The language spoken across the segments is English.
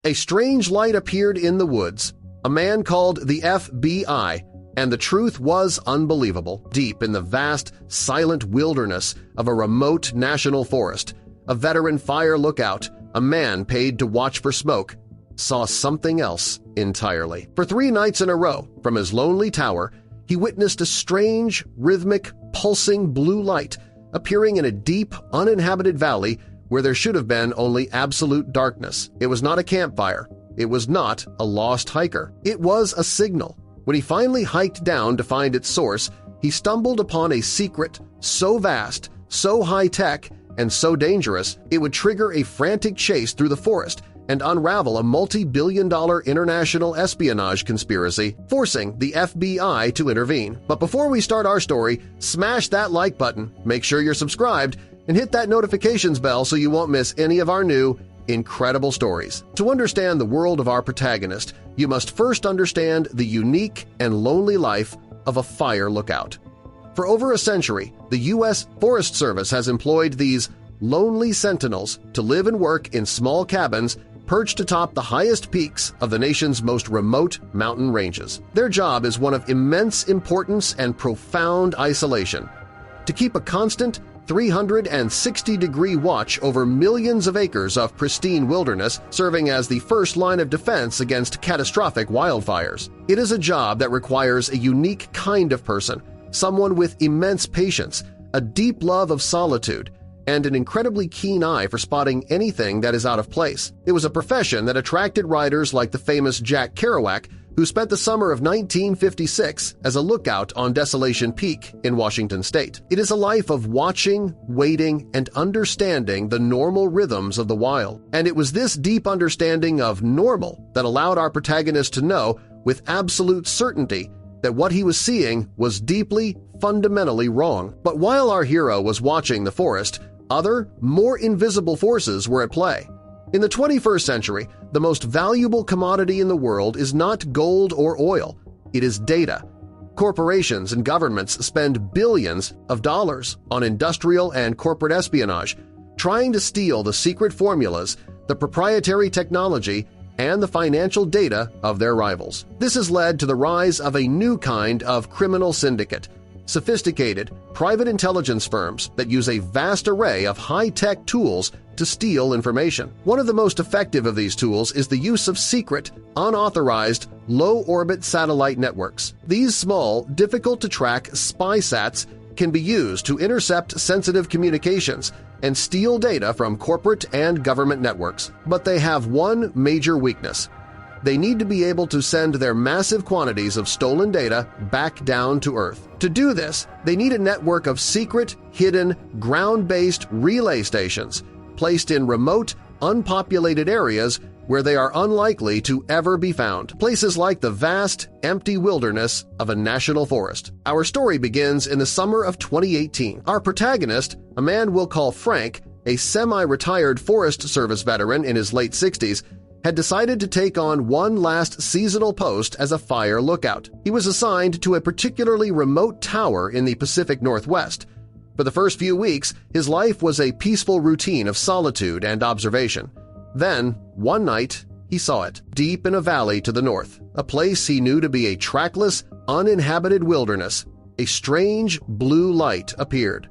A strange light appeared in the woods. A man called the F.B.I., and the truth was unbelievable. Deep in the vast, silent wilderness of a remote national forest, a veteran fire lookout, a man paid to watch for smoke, saw something else entirely. For 3 nights in a row, from his lonely tower, he witnessed a strange, rhythmic, pulsing blue light appearing in a deep, uninhabited valley where there should have been only absolute darkness. It was not a campfire. It was not a lost hiker. It was a signal. When he finally hiked down to find its source, he stumbled upon a secret so vast, so high-tech, and so dangerous it would trigger a frantic chase through the forest and unravel a multi-billion-dollar international espionage conspiracy, forcing the FBI to intervene. But before we start our story, smash that like button, make sure you're subscribed, and hit that notifications bell so you won't miss any of our new, incredible stories. To understand the world of our protagonist, you must first understand the unique and lonely life of a fire lookout. For over a century, the U.S. Forest Service has employed these lonely sentinels to live and work in small cabins perched atop the highest peaks of the nation's most remote mountain ranges. Their job is one of immense importance and profound isolation. To keep a constant 360-degree watch over millions of acres of pristine wilderness, serving as the first line of defense against catastrophic wildfires. It is a job that requires a unique kind of person, someone with immense patience, a deep love of solitude, and an incredibly keen eye for spotting anything that is out of place. It was a profession that attracted writers like the famous Jack Kerouac, who spent the summer of 1956 as a lookout on Desolation Peak in Washington state. It is a life of watching, waiting, and understanding the normal rhythms of the wild. And it was this deep understanding of normal that allowed our protagonist to know with absolute certainty that what he was seeing was deeply, fundamentally wrong. But while our hero was watching the forest, other, more invisible forces were at play. In the 21st century, the most valuable commodity in the world is not gold or oil, it is data. Corporations and governments spend billions of dollars on industrial and corporate espionage, trying to steal the secret formulas, the proprietary technology, and the financial data of their rivals. This has led to the rise of a new kind of criminal syndicate, sophisticated private intelligence firms that use a vast array of high-tech tools to steal information. One of the most effective of these tools is the use of secret, unauthorized, low-orbit satellite networks. These small, difficult-to-track spy-sats can be used to intercept sensitive communications and steal data from corporate and government networks. But they have one major weakness. They need to be able to send their massive quantities of stolen data back down to Earth. To do this, they need a network of secret, hidden, ground-based relay stations placed in remote, unpopulated areas where they are unlikely to ever be found, places like the vast, empty wilderness of a national forest. Our story begins in the summer of 2018. Our protagonist, a man we'll call Frank, a semi-retired Forest Service veteran in his late 60s, had decided to take on one last seasonal post as a fire lookout. He was assigned to a particularly remote tower in the Pacific Northwest. For the first few weeks, his life was a peaceful routine of solitude and observation. Then, one night, he saw it, deep in a valley to the north, a place he knew to be a trackless, uninhabited wilderness. A strange blue light appeared.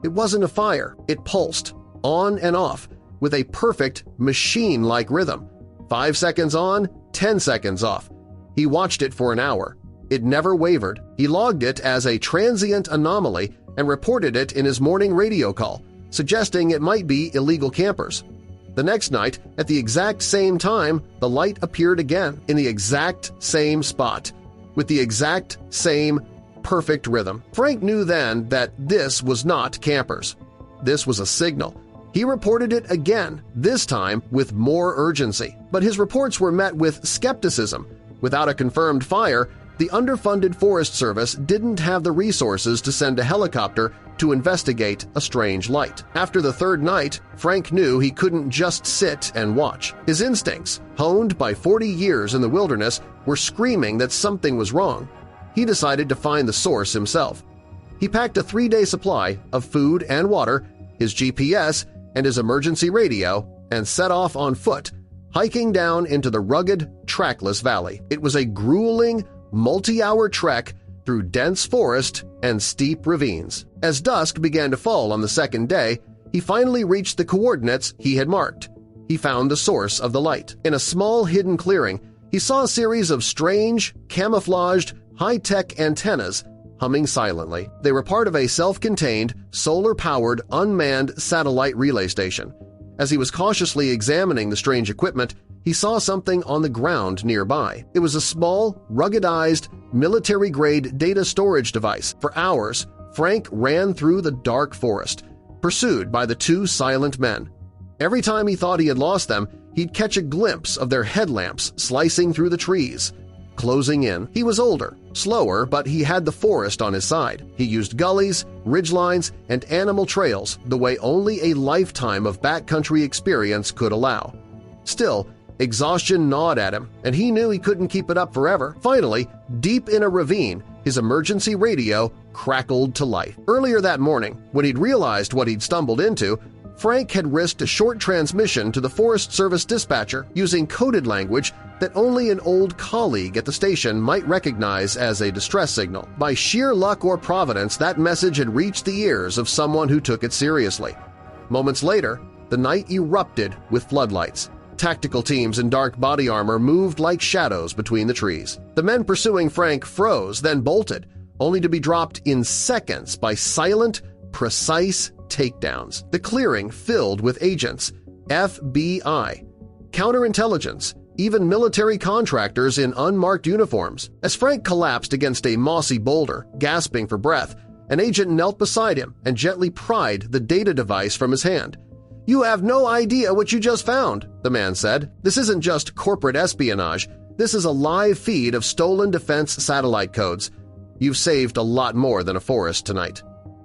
It wasn't a fire. It pulsed, on and off, with a perfect machine-like rhythm. 5 seconds on, 10 seconds off. He watched it for an hour. It never wavered. He logged it as a transient anomaly and reported it in his morning radio call, suggesting it might be illegal campers. The next night, at the exact same time, the light appeared again in the exact same spot, with the exact same perfect rhythm. Frank knew then that this was not campers. This was a signal. He reported it again, this time with more urgency. But his reports were met with skepticism. Without a confirmed fire, the underfunded Forest Service didn't have the resources to send a helicopter to investigate a strange light. After the third night, Frank knew he couldn't just sit and watch. His instincts, honed by 40 years in the wilderness, were screaming that something was wrong. He decided to find the source himself. He packed a 3-day supply of food and water, his GPS, and his emergency radio, and set off on foot, hiking down into the rugged, trackless valley. It was a grueling, multi-hour trek through dense forest and steep ravines. As dusk began to fall on the second day, he finally reached the coordinates he had marked. He found the source of the light. In a small hidden clearing, he saw a series of strange, camouflaged, high-tech antennas humming silently. They were part of a self-contained, solar-powered, unmanned satellite relay station. As he was cautiously examining the strange equipment, he saw something on the ground nearby. It was a small, ruggedized, military-grade data storage device. For hours, Frank ran through the dark forest, pursued by the two silent men. Every time he thought he had lost them, he'd catch a glimpse of their headlamps slicing through the trees, closing in. He was older, slower, but he had the forest on his side. He used gullies, ridgelines, and animal trails the way only a lifetime of backcountry experience could allow. Still, exhaustion gnawed at him, and he knew he couldn't keep it up forever. Finally, deep in a ravine, his emergency radio crackled to life. Earlier that morning, when he'd realized what he'd stumbled into, Frank had risked a short transmission to the Forest Service dispatcher using coded language that only an old colleague at the station might recognize as a distress signal. By sheer luck or providence, that message had reached the ears of someone who took it seriously. Moments later, the night erupted with floodlights. Tactical teams in dark body armor moved like shadows between the trees. The men pursuing Frank froze, then bolted, only to be dropped in seconds by silent, precise takedowns. The clearing filled with agents, F.B.I., counterintelligence, even military contractors in unmarked uniforms. As Frank collapsed against a mossy boulder, gasping for breath, an agent knelt beside him and gently pried the data device from his hand. "You have no idea what you just found," the man said. "This isn't just corporate espionage. This is a live feed of stolen defense satellite codes. You've saved a lot more than a forest tonight."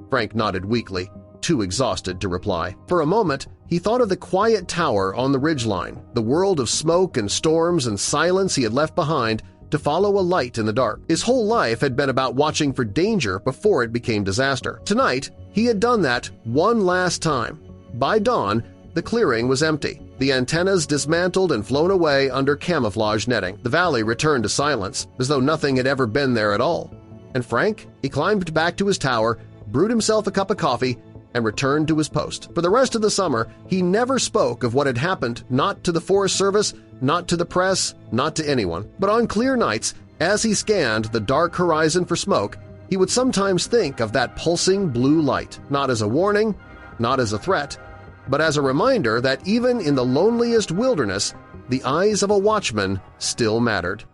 Frank nodded weakly, too exhausted to reply. For a moment, he thought of the quiet tower on the ridgeline, the world of smoke and storms and silence he had left behind to follow a light in the dark. His whole life had been about watching for danger before it became disaster. Tonight, he had done that one last time. By dawn, the clearing was empty, the antennas dismantled and flown away under camouflage netting. The valley returned to silence, as though nothing had ever been there at all. And Frank, he climbed back to his tower, brewed himself a cup of coffee, and returned to his post. For the rest of the summer, he never spoke of what had happened, not to the Forest Service, not to the press, not to anyone. But on clear nights, as he scanned the dark horizon for smoke, he would sometimes think of that pulsing blue light, not as a warning, not as a threat, but as a reminder that even in the loneliest wilderness, the eyes of a watchman still mattered.